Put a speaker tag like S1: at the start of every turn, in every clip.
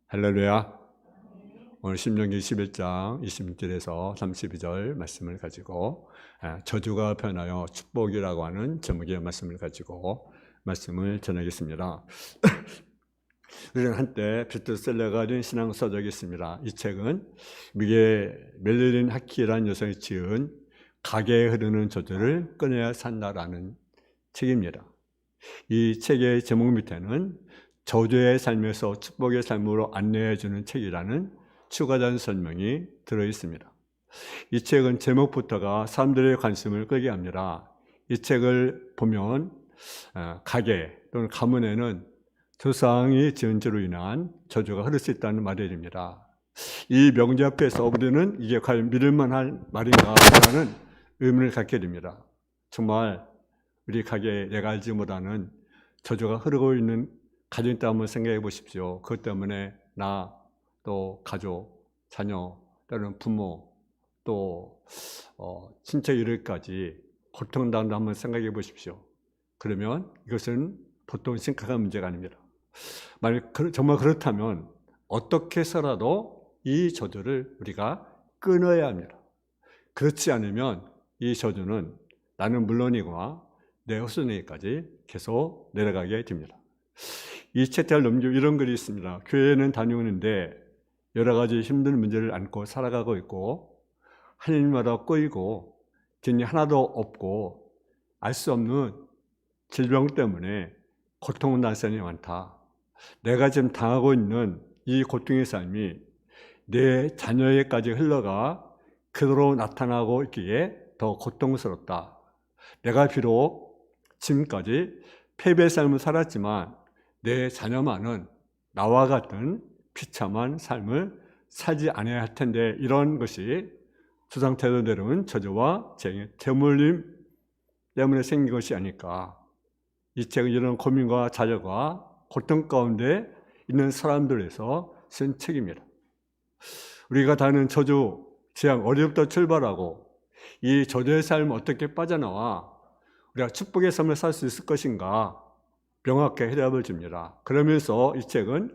S1: 할렐루야. 오늘 신명기 11장 26절에서 32절 말씀을 가지고 저주가 변하여 축복이라고 하는 제목의 말씀을 가지고 말씀을 전하겠습니다. 우리는 한때 베스트셀러가 된 신앙서적이 있습니다. 이 책은 미국의 멜리린 하키라는 여성이 지은 가게에 흐르는 저주를 끊어야 산다라는 책입니다. 이 책의 제목 밑에는 저주의 삶에서 축복의 삶으로 안내해 주는 책이라는 추가된 설명이 들어있습니다. 이 책은 제목부터가 사람들의 관심을 끌게 합니다. 이 책을 보면 가게 또는 가문에는 조상이 지은 죄로 인한 저주가 흐를 수 있다는 말이 됩니다. 이 명제 앞에서 우리는 이게 과연 믿을만한 말인가 라는 의문을 갖게 됩니다. 정말 우리 가게에 내가 알지 못하는 저주가 흐르고 있는 가정이 있다 한번 생각해 보십시오. 그것 때문에 나, 또 가족, 자녀, 또는 부모, 또 친척 이르기까지 고통당한다 한번 생각해 보십시오. 그러면 이것은 보통 심각한 문제가 아닙니다. 만약 정말 그렇다면 어떻게 해서라도 이 저주를 우리가 끊어야 합니다. 그렇지 않으면 이 저주는 나는 물론이고 내 후손에게까지 계속 내려가게 됩니다. 이 책자를 넘기고 이런 글이 있습니다. 교회는 다녀오는데 여러 가지 힘든 문제를 안고 살아가고 있고 하나님마다 꼬이고 진이 하나도 없고 알 수 없는 질병 때문에 고통을 당하는 사람이 많다. 내가 지금 당하고 있는 이 고통의 삶이 내 자녀에게까지 흘러가 그대로 나타나고 있기에 더 고통스럽다. 내가 비록 지금까지 패배의 삶을 살았지만 내 자녀만은 나와 같은 비참한 삶을 살지 않아야 할 텐데, 이런 것이 조상태로 내려온 저주와 재물림 때문에 생긴 것이 아닐까. 이 책은 이런 고민과 자녀가 고통 가운데 있는 사람들에서 쓴 책입니다. 우리가 다는 저주, 재앙, 어려움부터 출발하고 이 저주의 삶을 어떻게 빠져나와 우리가 축복의 삶을 살 수 있을 것인가 명확하게 해답을 줍니다. 그러면서 이 책은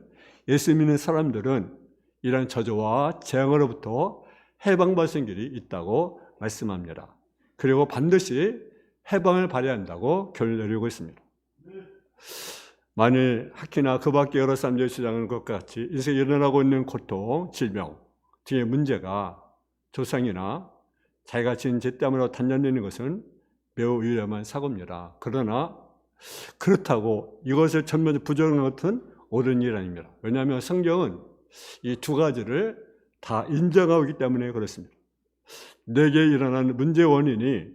S1: 예수 믿는 사람들은 이런 저주와 재앙으로부터 해방받을 수 있는 길이 있다고 말씀합니다. 그리고 반드시 해방을 발휘한다고 결론 내리고 있습니다. 만일 하키나 그 밖에 여러 사람들이 주장하는 것과 같이 인생에 일어나고 있는 고통, 질병 등의 문제가 조상이나 자기가 지은 죄 때문에 단련되는 것은 매우 위험한 사고입니다. 그러나 그렇다고 이것을 전면 부정하는 것은 옳은 일 아닙니다. 왜냐하면 성경은 이 두 가지를 다 인정하고 있기 때문에 그렇습니다. 내게 일어나는 문제의 원인이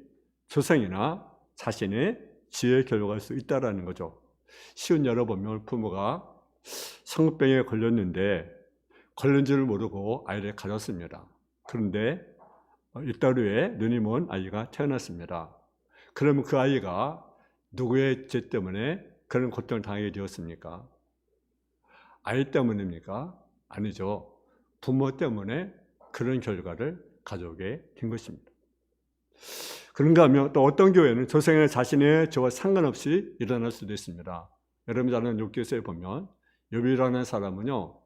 S1: 조상이나 자신의 지혜의 결과일 수 있다는 거죠. 쉬운 예로 보면 부모가 성병에 걸렸는데 걸린 줄 모르고 아이를 가졌습니다. 그런데 이달 후에 눈이 먼 아이가 태어났습니다. 그러면 그 아이가 누구의 죄 때문에 그런 고통을 당하게 되었습니까? 아이 때문입니까? 아니죠. 부모 때문에 그런 결과를 가져오게 된 것입니다. 그런가 하면 또 어떤 교회는 조상의 자신의 죄와 상관없이 일어날 수도 있습니다. 여러분 잘 아는 욥기서에 보면 욥이라는 사람은요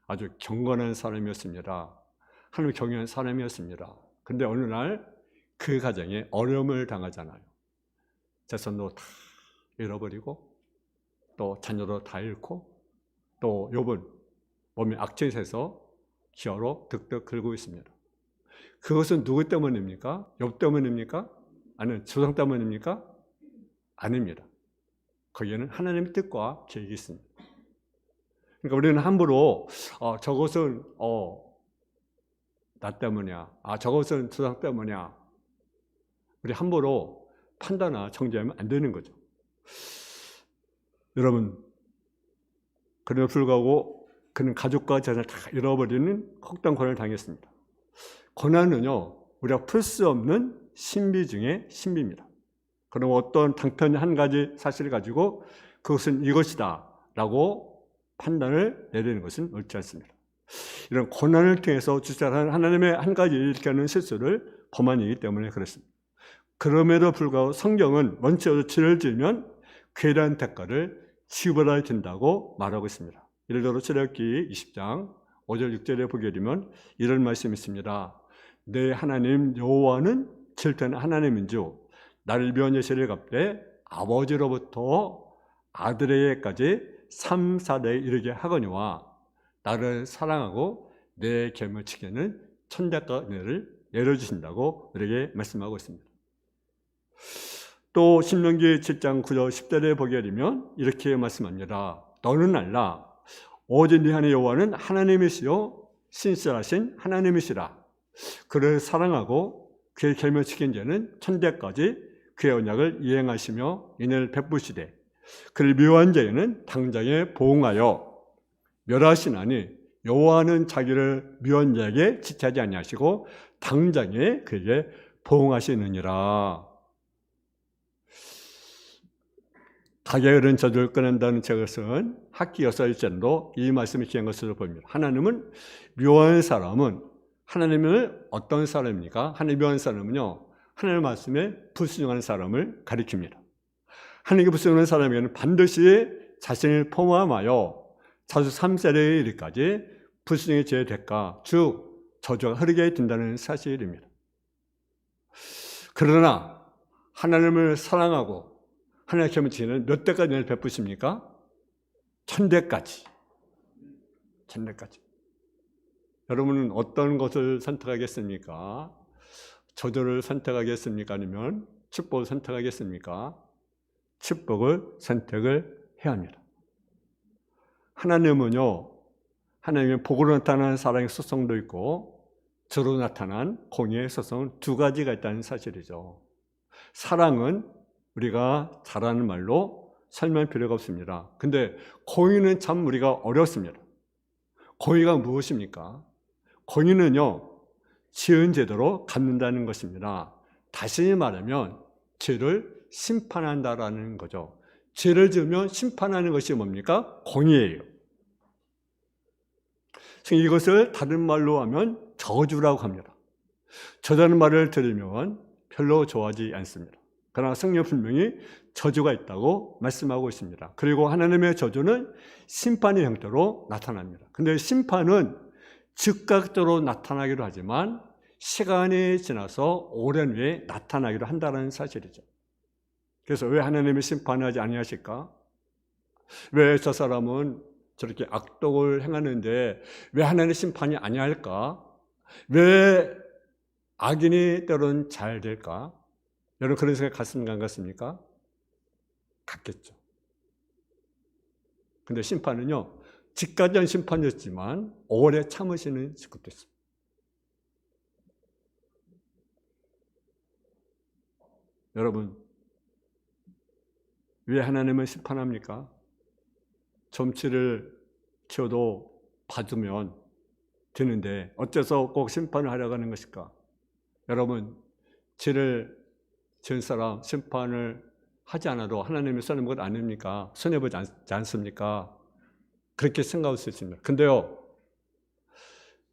S1: 아주 경건한 사람이었습니다. 하나님을 경외하는 사람이었습니다. 그런데 어느 날 그 가정에 어려움을 당하잖아요. 자손도 다 잃어버리고 또 자녀도 다 잃고 또 욥은 몸에 악취가 새서 기어로 득득 긁고 있습니다. 그것은 누구 때문입니까? 욥 때문입니까? 아니면 조상 때문입니까? 아닙니다. 거기에는 하나님의 뜻과 계획이 있습니다. 그러니까 우리는 함부로 저것은 나 때문이야, 저것은 조상 때문이야, 우리 함부로 판단하거나 정죄하면 안 되는 거죠. 여러분, 그럼에도 불구하고 그는 가족과 자녀를 다 잃어버리는 혹독한 고난을 당했습니다. 고난은요 우리가 풀 수 없는 신비 중에 신비입니다. 그럼 어떤 단편 한 가지 사실을 가지고 그것은 이것이다 라고 판단을 내리는 것은 옳지 않습니다. 이런 고난을 통해서 주시는 하나님의 한 가지 이렇게 하는 실수를 범한이기 때문에 그렇습니다. 그럼에도 불구하고 성경은 원칙으로 죄를 지으면 괴리한 대가를 지불해야 된다고 말하고 있습니다. 예를 들어 출애굽기 20장 5절 6절에 보게 되면 이런 말씀이 있습니다. 내 하나님 여호와는 질투하는 하나님인즉 나를 미워하시를 갚되 아버지로부터 아들에게까지 3, 4대에 이르게 하거니와 나를 사랑하고 내 계명을 지키는 천대가 은혜를 내려주신다고 우리에게 말씀하고 있습니다. 또 신명기 7장 9절 10절에 보게 되면 이렇게 말씀합니다. 너는 알라 오직 네 하나님 여호와는 하나님이시요 신실하신 하나님이시라. 그를 사랑하고 그의 계명을 지킨 자는 천대까지 그의 언약을 이행하시며 은혜를 베푸시되 그를 미워한 자에는 당장에 보응하여 멸하시나니 여호와는 자기를 미워한 자에게 지체하지 아니하시고 당장에 그에게 보응하시느니라. 가게에 흐른 저주를 끊는다는 책을 쓴 학기 여사일전도 이 말씀이 기한 것으로 보입니다. 하나님은 미워하는 사람은 하나님을 어떤 사람입니까? 하나님 미워하는 사람은요, 하나님의 말씀에 불순종하는 사람을 가리킵니다. 하나님께 불순종하는 사람에게는 반드시 자신을 포함하여 자주 3세례의 일까지 불순종의 죄의 대가, 즉 저주가 흐르게 된다는 사실입니다. 그러나 하나님을 사랑하고 하나님의 계명을 지키는 몇 대까지 은혜를 베푸십니까? 1000대까지. 1000대까지. 여러분은 어떤 것을 선택하겠습니까? 저주를 선택하겠습니까? 아니면 축복을 선택하겠습니까? 축복을 선택을 해야 합니다. 하나님은요, 하나님의 복으로 나타나는 사랑의 소성도 있고 저로 나타난 공의의 소성은 두 가지가 있다는 사실이죠. 사랑은 우리가 잘 아는 말로 설명할 필요가 없습니다. 근데 공의는 참 우리가 어렵습니다. 공의가 무엇입니까? 공의는요, 지은 제대로 갚는다는 것입니다. 다시 말하면 죄를 심판한다라는 거죠. 죄를 지으면 심판하는 것이 뭡니까? 공의예요. 이것을 다른 말로 하면 저주라고 합니다. 저주라는 말을 들으면 별로 좋아하지 않습니다. 그러나 성경 분명히 저주가 있다고 말씀하고 있습니다. 그리고 하나님의 저주는 심판의 형태로 나타납니다. 근데 심판은 즉각적으로 나타나기도 하지만 시간이 지나서 오랜 후에 나타나기도 한다는 사실이죠. 그래서 왜 하나님이 심판하지 아니하실까? 왜 저 사람은 저렇게 악독을 행하는데 왜 하나님의 심판이 아니할까? 왜 악인이 때로는 잘 될까? 여러분 그런 생각 같습니까? 안 같습니까? 같겠죠. 근데 심판은요, 직가전 심판이었지만 오래 참으시는 것도 있습니다. 여러분, 왜 하나님은 심판합니까? 점치를 키워도 봐주면 되는데 어째서 꼭 심판을 하려고 하는 것일까? 여러분, 죄를 지은 사람 심판을 하지 않아도 하나님이 손해보는 것 아닙니까? 손해보지 않습니까? 그렇게 생각할 수 있습니다. 근데요,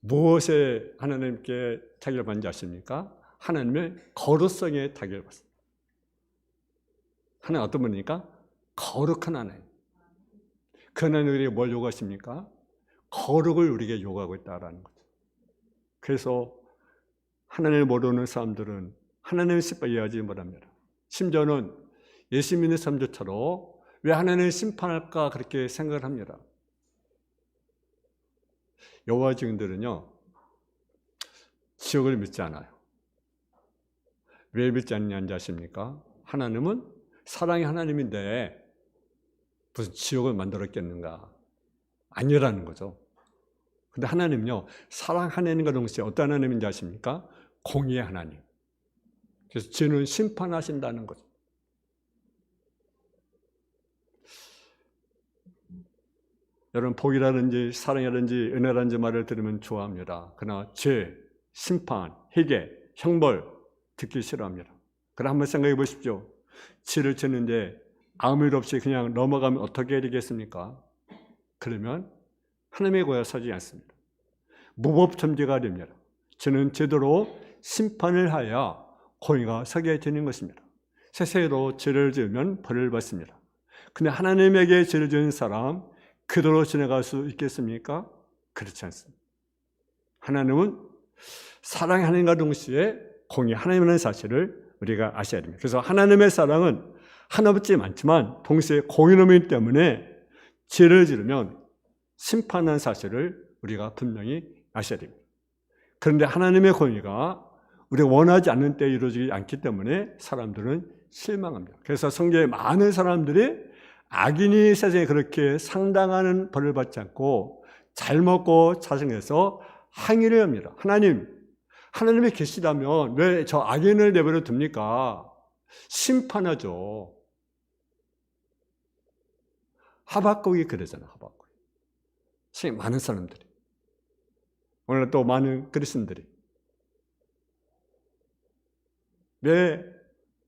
S1: 무엇에 하나님께 타격을 받는지 아십니까? 하나님의 거룩성에 타격을 받습니다. 하나님 어떤 분입니까? 거룩한 하나님. 그 하나님 우리에게 뭘 요구하십니까? 거룩을 우리에게 요구하고 있다는 거죠. 그래서 하나님을 모르는 사람들은 하나님의 심판을 이해하지 못합니다. 심지어는 예수 믿는 사람들처럼 왜 하나님을 심판할까 그렇게 생각을 합니다. 여호와 증인들은요, 지옥을 믿지 않아요. 왜 믿지 않는지 아십니까? 하나님은 사랑의 하나님인데 무슨 지옥을 만들었겠는가? 아니라는 거죠. 근데 하나님은요, 사랑 하나님과 동시에 어떤 하나님인지 아십니까? 공의의 하나님. 그래서 죄는 심판하신다는 거죠. 여러분, 복이라든지 사랑이라든지 은혜라든지 말을 들으면 좋아합니다. 그러나 죄, 심판, 회개, 형벌 듣기 싫어합니다. 그럼 한번 생각해 보십시오. 죄를 짓는데 아무 일 없이 그냥 넘어가면 어떻게 되겠습니까? 그러면 하나님의 고야 서지 않습니다. 무법천지가 됩니다. 죄는 제대로 심판을 하여 공의가 서게 되는 것입니다. 세세로 죄를 지으면 벌을 받습니다. 근데 하나님에게 죄를 지은 사람, 그대로 지나갈 수 있겠습니까? 그렇지 않습니다. 하나님은 사랑이 하나님과 동시에 공의 하나님이라는 사실을 우리가 아셔야 됩니다. 그래서 하나님의 사랑은 하나밖에 많지만 동시에 공의로이기 때문에 죄를 지르면 심판하는 사실을 우리가 분명히 아셔야 됩니다. 그런데 하나님의 공의가 우리가 원하지 않는 때에 이루어지지 않기 때문에 사람들은 실망합니다. 그래서 성경에 많은 사람들이 악인이 세상에 그렇게 상당한 벌을 받지 않고 잘 먹고 자생해서 항의를 합니다. 하나님이 계시다면 왜 저 악인을 내버려 둡니까? 심판하죠. 하박국이 그러잖아. 하박국. 많은 사람들이. 오늘 또 많은 그리스도인들이 왜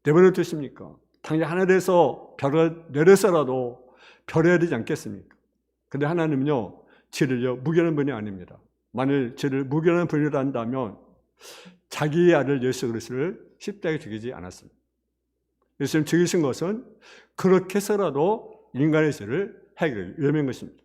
S1: 내버려 두십니까? 당장 하늘에서 별을 내려서라도 별해야 되지 않겠습니까? 근데 하나님은요, 죄를 무기하는 분이 아닙니다. 만일 죄를 무기하는 분이라 한다면 자기의 아들 예수 그리스도를 십자가에 죽이지 않았습니다. 예수님 죽이신 것은 그렇게 해서라도 인간의 죄를 해결하기 위함인 것입니다.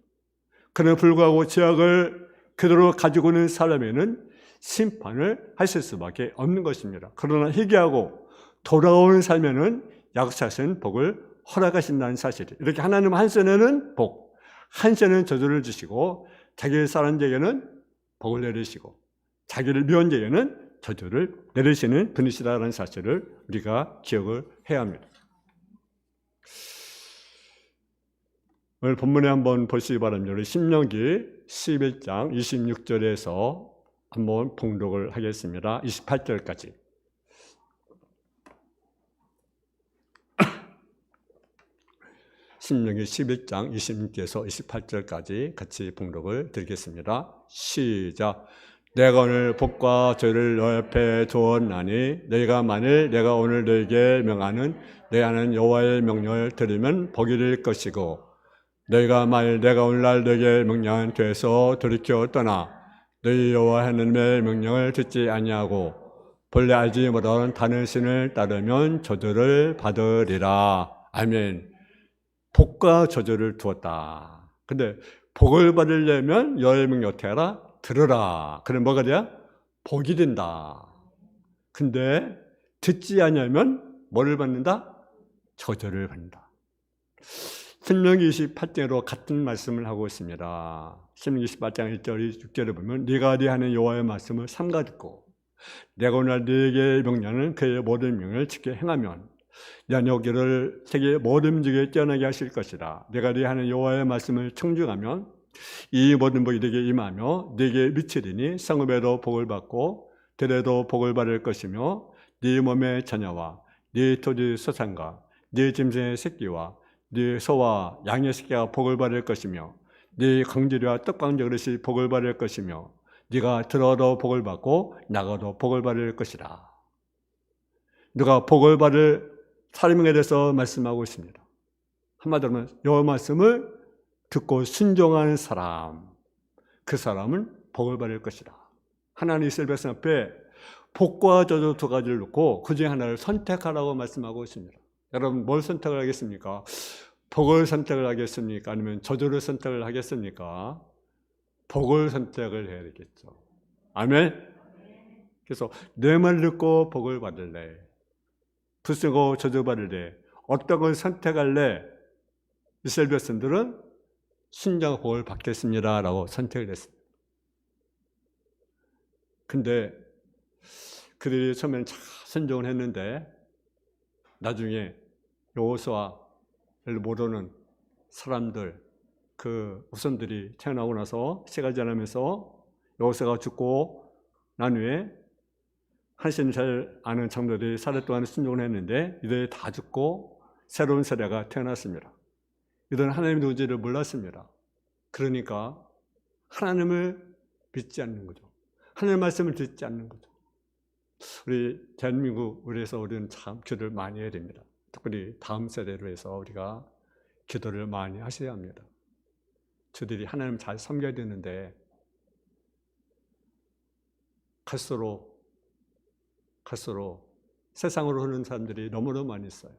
S1: 그러나 불구하고 죄악을 그대로 가지고 있는 사람에는 심판을 하실 수밖에 없는 것입니다. 그러나 회개하고 돌아오는 삶에는 약속하신 복을 허락하신다는 사실이, 이렇게 하나님은 한편에는 복, 한편에는 저주를 주시고 자기의 사람에게는 복을 내리시고 자기를 미운 자에게는 저주를 내리시는 분이시다라는 사실을 우리가 기억을 해야 합니다. 오늘 본문에 한번 보시기 바랍니다. 우리 신명기 11장 26절에서 한번 봉독을 하겠습니다. 28절까지. 신명기 11장 26절에서 28절까지 같이 봉독을 드리겠습니다. 시작. 내가 오늘 복과 죄를 너 옆에 두었나니 너희가 만일 내가 오늘 너희에게 명하는 너희 하는 여호와의 명령을 들으면 복이 될 것이고 너희가 만일 내가 오늘날 너희에게 명령한 죄에서 돌이켜 떠나 너희 여호와 하나님의 명령을 듣지 아니하고 본래 알지 못하는 다른 신을 따르면 저주를 받으리라. 아멘. 복과 저주를 두었다. 근데 복을 받으려면 여호와의 명령 어떻게 하라? 들으라. 그럼 뭐가 돼야? 복이 된다. 근데 듣지 않으면 뭐를 받는다? 저주를 받는다. 신명기 28장으로 같은 말씀을 하고 있습니다. 신명기 28장 1절, 6절에 보면 네가 네 하는 여호와의 말씀을 삼가 듣고 내가 오늘 네게 명령하는 그의 모든 명령을 지켜 행하면 네 여기를 세계 모든 지역에 뛰어나게 하실 것이라. 내가 네 하는 여호와의 말씀을 청중하면 이 모든 복이 네게 임하며 네게 미치리니 성읍에도 복을 받고 들에도 복을 받을 것이며 네 몸의 자녀와 네 토지 소산과 네 짐승의 새끼와 네 소와 양의 새끼가 복을 받을 것이며 네 강지리와 떡방지 그릇이 복을 받을 것이며 네가 들어도 복을 받고 나가도 복을 받을 것이라. 누가 복을 받을 사람에 대해서 말씀하고 있습니다. 한마디로 하면 여호와 말씀을 듣고 순종하는 사람, 그 사람은 복을 받을 것이다. 하나님 이스라엘 백성 앞에 복과 저주 두 가지를 놓고 그 중에 하나를 선택하라고 말씀하고 있습니다. 여러분 뭘 선택을 하겠습니까? 복을 선택을 하겠습니까? 아니면 저주를 선택을 하겠습니까? 복을 선택을 해야 되겠죠. 아멘? 그래서 내 말 듣고 복을 받을래? 부수고 저주 받을래? 어떤 걸 선택할래? 이스라엘 백성들은 신장 복을 받겠습니다라고 선택을 했습니다. 근데 그들이 처음에는 잘 순종을 했는데 나중에 여호수아를 모르는 사람들, 그 후손들이 태어나고 나서 시간이 지나면서 여호수아가 죽고 난 후에 하나님을 잘 아는 장로들이 4대 동안 순종을 했는데 이들이 다 죽고 새로운 세대가 태어났습니다. 이들은 하나님의 누군지를 몰랐습니다. 그러니까 하나님을 믿지 않는 거죠. 하나님의 말씀을 듣지 않는 거죠. 우리 대한민국 우리에서 우리는 참 기도를 많이 해야 됩니다. 특별히 다음 세대로 해서 우리가 기도를 많이 하셔야 합니다. 저들이 하나님 잘 섬겨야 되는데 갈수록 세상으로 흐르는 사람들이 너무너무 많이 있어요.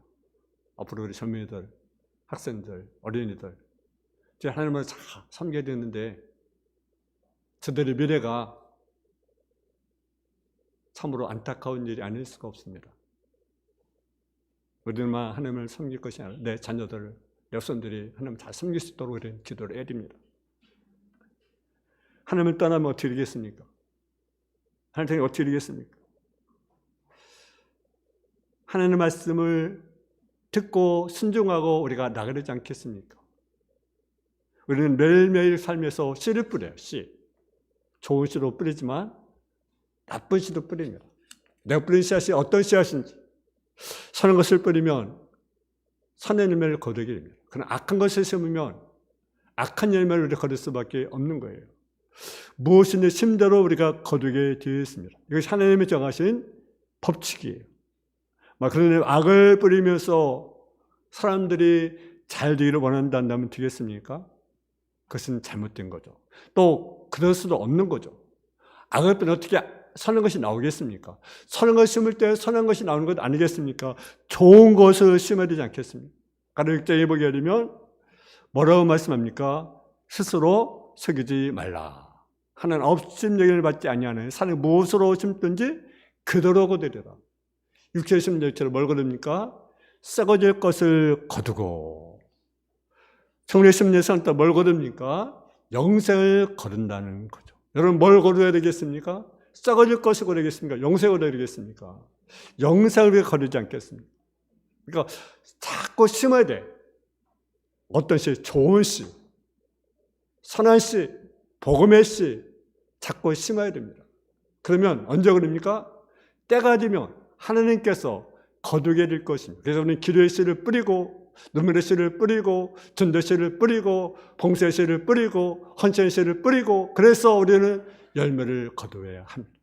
S1: 앞으로 우리 젊은이들, 학생들, 어린이들 이제 하나님을 잘 섬겨야 되는데 저들의 미래가 참으로 안타까운 일이 아닐 수가 없습니다. 우리만 하나님을 섬길 것이 아니라 내 자녀들, 여성들이 하나님을 잘 섬길 수 있도록 이런 기도를 해야 됩니다. 하나님을 떠나면 어떻게 되겠습니까? 하나님을 어떻게 되겠습니까? 하나님의 말씀을 듣고 순종하고 우리가 나가야 되지 않겠습니까? 우리는 매일매일 삶에서 씨를 뿌려요. 씨. 좋은 씨도 뿌리지만 나쁜 씨도 뿌립니다. 내가 뿌린 씨앗이 어떤 씨앗인지 선한 것을 뿌리면 선한 열매를 거두게 됩니다. 그러나 악한 것을 심으면 악한 열매를 우리가 거둘 수밖에 없는 거예요. 무엇인지 심대로 우리가 거두게 되어 있습니다. 이것이 하나님이 정하신 법칙이에요. 그런데 악을 뿌리면서 사람들이 잘 되기를 원한다면 되겠습니까? 그것은 잘못된 거죠. 또 그럴 수도 없는 거죠. 악을 뿌리면 어떻게 선한 것이 나오겠습니까? 선한 것을 심을 때 선한 것이 나오는 것 아니겠습니까? 좋은 것을 심어야 되지 않겠습니까? 가르육장에 보게 되면 뭐라고 말씀합니까? 스스로 속이지 말라. 하는 업심여김을 받지 아니하는 산을 무엇으로 심든지 그대로 거두리라. 육체의 심령처럼 뭘 거둡니까? 썩어질 것을 거두고 성령의 심령에서는 또 뭘 거둡니까? 영생을 거둔다는 거죠. 여러분 뭘 거둬야 되겠습니까? 썩어질 것을 거두겠습니까? 영생을 거두겠습니까? 영생을 거두지 않겠습니까? 그러니까 자꾸 심어야 돼. 어떤 씨? 좋은 씨, 선한 씨, 복음의 씨 자꾸 심어야 됩니다. 그러면 언제 그럽니까? 때가 되면 하나님께서 거두게 될 것입니다. 그래서 우리는 기도의 씨를 뿌리고 눈물의 씨를 뿌리고 전도의 씨를 뿌리고 봉사의 씨를 뿌리고 헌신의 씨를 뿌리고 그래서 우리는 열매를 거두어야 합니다.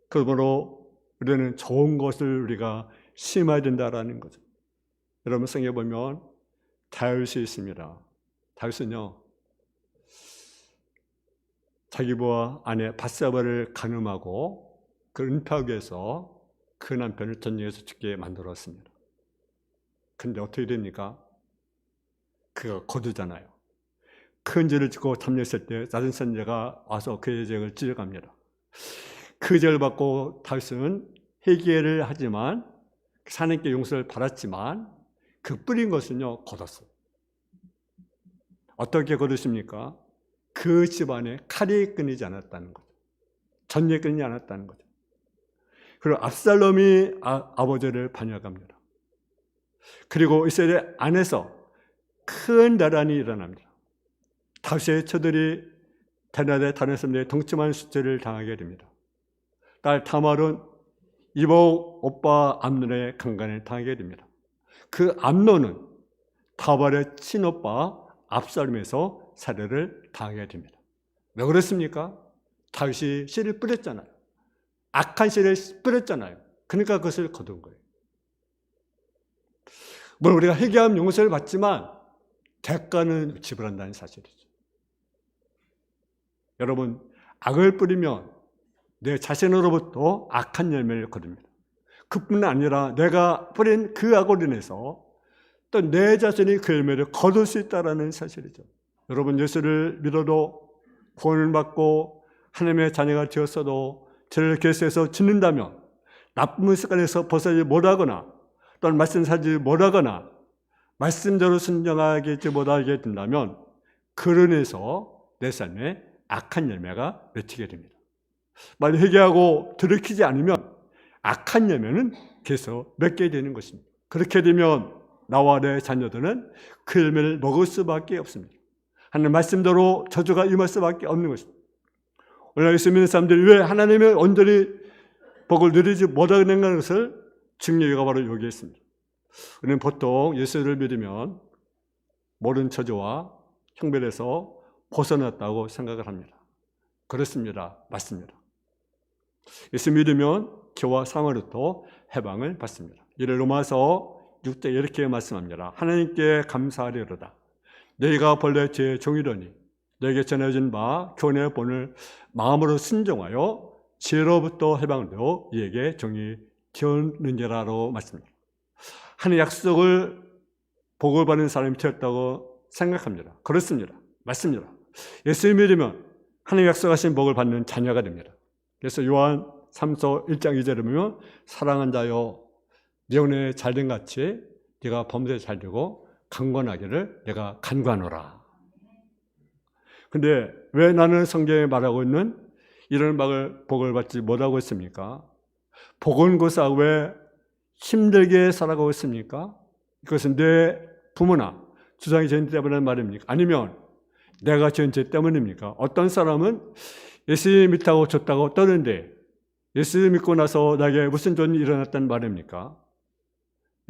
S1: 그러므로 우리는 좋은 것을 우리가 심어야 된다라는 거죠. 여러분 성경에 보면 다윗이 있습니다. 다윗은요 자기 부하 아내 밧세바를 간음하고 그 은폐하기 위해서 그 남편을 전쟁에서 죽게 만들었습니다. 근데 어떻게 됩니까? 그가 거두잖아요. 큰 죄를 짓고 잠겼을 때 낮은 선지자가 와서 그의 죄를 찢어갑니다. 그 죄를 받고 다윗은 회개를 하지만 하나님께 용서를 받았지만 그 뿌린 것은요 거뒀어요. 어떻게 거두십니까? 그 집안에 칼이 끊이지 않았다는 거죠. 전쟁이 끊이지 않았다는 거죠. 그리고 압살롬이 아버지를 반역합니다. 그리고 이스라엘 안에서 큰 내란이 일어납니다. 다윗의 처들이 대낮에 다른 사람들의 동침하는 수치를 당하게 됩니다. 딸 타말은 이복 오빠 암논의 강간을 당하게 됩니다. 그 암논은 다발의 친오빠 압살롬에서 살해를 당하게 됩니다. 왜 그렇습니까? 다윗이 씨를 뿌렸잖아요. 악한 씨를 뿌렸잖아요. 그러니까 그것을 거둔 거예요. 물론 우리가 회개하면 용서를 받지만 대가는 지불한다는 사실이죠. 여러분 악을 뿌리면 내 자신으로부터 악한 열매를 거둡니다. 그뿐 아니라 내가 뿌린 그 악으로 인해서 또 내 자신이 그 열매를 거둘 수 있다는 사실이죠. 여러분 예수를 믿어도 구원을 받고 하나님의 자녀가 되었어도 죄를 계속해서 짓는다면 나쁜 습관에서 벗어나지 못하거나 또는 말씀 사지 못하거나 말씀대로 순종하지 못하게 된다면 그로 인해서 내 삶에 악한 열매가 맺히게 됩니다. 만약 회개하고 돌이키지 않으면 악한 열매는 계속 맺게 되는 것입니다. 그렇게 되면 나와 내 자녀들은 그 열매를 먹을 수밖에 없습니다. 하나님 말씀대로 저주가 임할 수밖에 없는 것입니다. 오늘 예수 믿는 사람들이 왜 하나님의 온전히 복을 누리지 못하는 것을 증명해가 바로 여기에 있습니다. 우리는 보통 예수를 믿으면 모든 저주와 형벌에서 벗어났다고 생각을 합니다. 그렇습니다. 맞습니다. 예수 믿으면 죄와 사망으로부터 해방을 받습니다. 이를 로마서 6장 이렇게 말씀합니다. 하나님께 감사하리로다. 너희가 본래 죄의 종이더니 너에게 전해진 바 교훈의 본을 마음으로 순종하여 죄로부터 해방을 얻어 이에게 종이 되었느니라로 말씀합니다. 하나님의 약속을 복을 받는 사람이 되었다고 생각합니다. 그렇습니다. 맞습니다. 예수를 믿으면 하나님 약속하신 복을 받는 자녀가 됩니다. 그래서 요한 3서 1장 2절에 보면 사랑한 자여 네 은혜 잘된 같이 네가 범죄 잘되고 강건하기를 내가 간구하노라. 근데 왜 나는 성경에 말하고 있는 이런 복을 받지 못하고 있습니까? 보건고사 왜 힘들게 살아가고 있습니까? 이것은 내 부모나 주장이 지은 때문에 말입니까? 아니면 내가 지은 죄 때문입니까? 어떤 사람은 예수 믿다고 졌다고 떠는데 예수 믿고 나서 나에게 무슨 좋은 일이 일어났단 말입니까?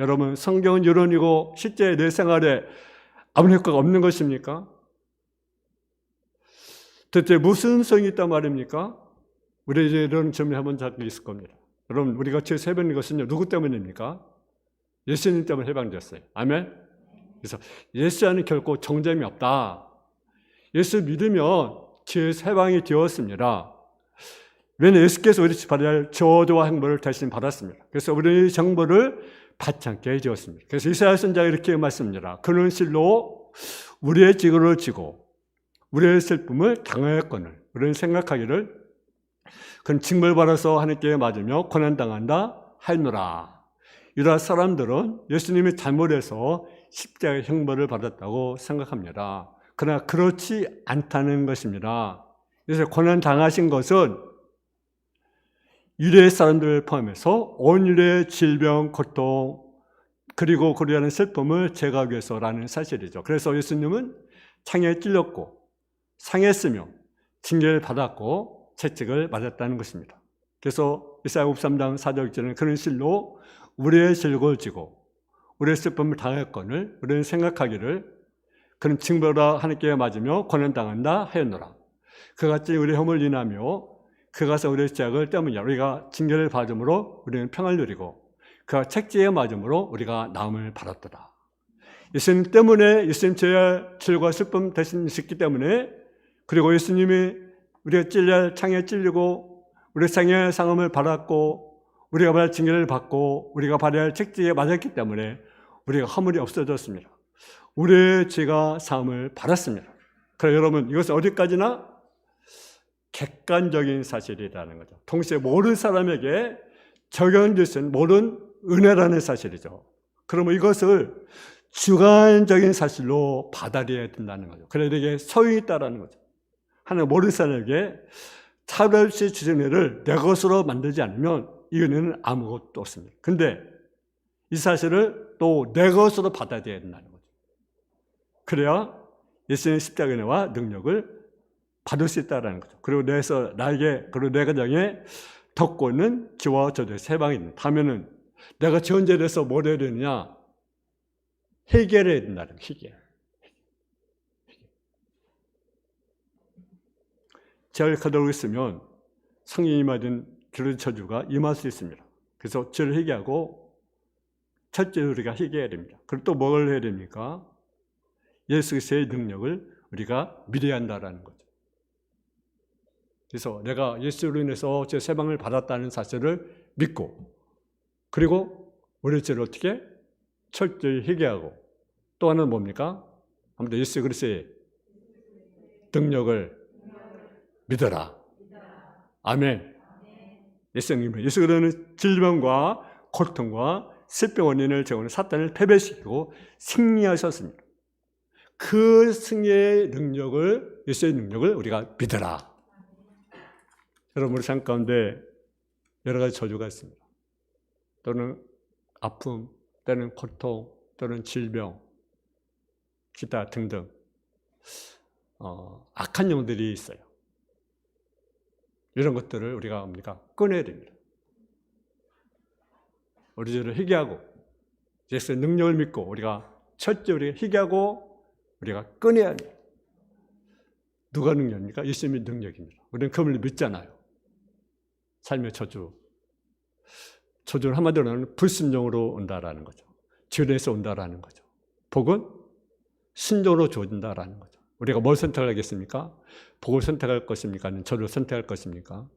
S1: 여러분, 성경은 이론이고 실제 내 생활에 아무 효과가 없는 것입니까? 도대체 무슨 성이 있단 말입니까? 우리 이제 이런 질문 해본 적이 있을 겁니다. 여러분, 우리가 죄 해방된 것은요, 누구 때문입니까? 예수님 때문에 해방되었어요. 아멘? 그래서 예수 안에 결코 정죄함이 없다. 예수 믿으면 죄 해방이 되었습니다. 왜냐하면 예수께서 우리 받아야 할 저주와 행보를 대신 받았습니다. 그래서 우리 정보를 받지 않게 해주었습니다. 그래서 이사야 선지자가 이렇게 말씀합니다. 그는 실로 우리의 지고를 지고 우리의 슬픔을 당하였거늘 우리는 생각하기를 그는 징벌받아서 하나님께 맞으며 고난당한다 하였노라. 이러한 사람들은 예수님이 잘못해서 십자가의 형벌을 받았다고 생각합니다. 그러나 그렇지 않다는 것입니다. 그래서 고난당하신 것은 유대의 사람들을 포함해서 온 인류의 질병, 고통, 그리고 그리하는 슬픔을 제거하기 위해서라는 사실이죠. 그래서 예수님은 창에 찔렸고 상했으며 징계를 받았고 채찍을 맞았다는 것입니다. 그래서 이사야 53장 4절 6절은 그런 실로 우리의 질고를 지고 우리의 슬픔을 당했거늘 우리는 생각하기를 그는 징벌하라 하나님께 맞으며 고난당한다 하였노라. 그같이 우리의 혐을 인하며 그가 우리의 죄악을 때문이야. 우리가 징계를 받음으로 우리는 평을 누리고 그가 책지에 맞음으로 우리가 나음을 받았더라. 예수님 때문에 예수님 죄의 질과 슬픔 대신이셨기 때문에 그리고 예수님이 우리가 찔릴 창에 찔리고 우리 생의 상함을 받았고 우리가 받을 징계를 받고 우리가 받아야 할 책지에 맞았기 때문에 우리가 허물이 없어졌습니다. 우리의 죄가 사함을 받았습니다. 그래서 여러분 이것은 어디까지나 객관적인 사실이라는 거죠. 동시에 모든 사람에게 적용될 수 있는 모든 은혜라는 사실이죠. 그러면 이것을 주관적인 사실로 받아들여야 된다는 거죠. 그래야 이게 소용이 있다는 거죠. 하나님 모든 사람에게 차별 없이 주신 은혜를 내 것으로 만들지 않으면 이 은혜는 아무것도 없습니다. 근데 이 사실을 또 내 것으로 받아들여야 된다는 거죠. 그래야 예수님의 십자가 은혜와 능력을 받을 수 있다는 거죠. 그리고 나에게, 그리고 내 가정에 덮고 있는 죄와 저주에서 해방이 있는. 다음에는 내가 지은 죄에 대해서 뭘 해야 되느냐? 해결해야 된다는 거예요. 해결. 죄를 가득 있으면 성령이 맞은 기름 저주가 임할 수 있습니다. 그래서 죄를 회개하고 첫째로 우리가 회개해야 됩니다. 그리고 또 뭘 해야 됩니까? 예수 그리스도의 능력을 우리가 믿어야 한다는 거죠. 그래서 내가 예수로 인해서 제 세방을 받았다는 사실을 믿고 그리고 우리 죄를 어떻게 철저히 회개하고 또 하나는 뭡니까? 아무튼 예수 그리스도의 능력을 믿어라. 아멘. 예수 그리스도는 질병과 고통과 슬픔 원인을 제공하는 사탄을 패배시키고 승리하셨습니다. 그 승리의 능력을 예수의 능력을 우리가 믿어라. 여러분 우리 삶 가운데 여러 가지 저주가 있습니다. 또는 아픔, 또는 고통, 또는 질병, 기타 등등 악한 영들이 있어요. 이런 것들을 우리가 뭡니까? 꺼내야 됩니다. 우리 죄를 회개하고 예수의 능력을 믿고 우리가 첫째 우리가 회개하고 우리가 꺼내야 합니다. 누가 능력입니까? 예수님의 능력입니다. 우리는 그분을 믿잖아요. 삶의 저주는 한마디로는 불순종으로 온다라는 거죠. 죄에서 온다라는 거죠. 복은 순종으로 주어진다라는 거죠. 우리가 뭘 선택하겠습니까? 복을 선택할 것입니까? 아니면 저주를 선택할 것입니까?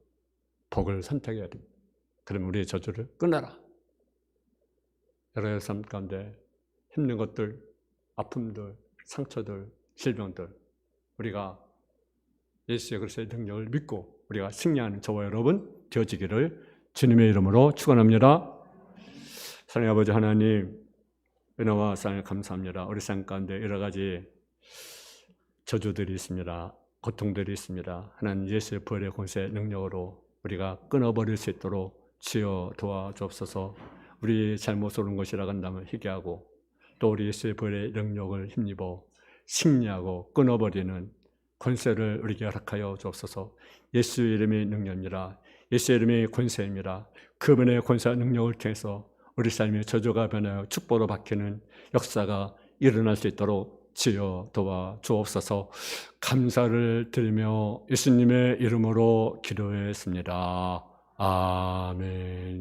S1: 복을 선택해야 됩니다. 그러면 우리의 저주를 끊어라. 여러 삶 가운데 힘든 것들, 아픔들, 상처들, 질병들 우리가 예수의 그리스도의 능력을 믿고 우리가 승리하는 저와 여러분 되어지기를 주님의 이름으로 축원합니다. 사랑의 아버지 하나님, 은혜와 사랑을 감사합니다. 우리 삶 가운데 여러 가지 저주들이 있습니다. 고통들이 있습니다. 하나님 예수의 부활의 권세 능력으로 우리가 끊어버릴 수 있도록 주여 도와주옵소서. 우리 잘못을 온 것이라고 한다면 회개하고 또 우리 예수의 부활의 능력을 힘입어 승리하고 끊어버리는 권세를 우리에게 허락하여 주옵소서. 예수의 이름의 능력입니다. 예수의 이름의 권세입니다. 그분의 권세와 능력을 통해서 우리 삶의 저주가 변하여 축복으로 바뀌는 역사가 일어날 수 있도록 주여 도와주옵소서. 감사를 드리며 예수님의 이름으로 기도했습니다. 아멘.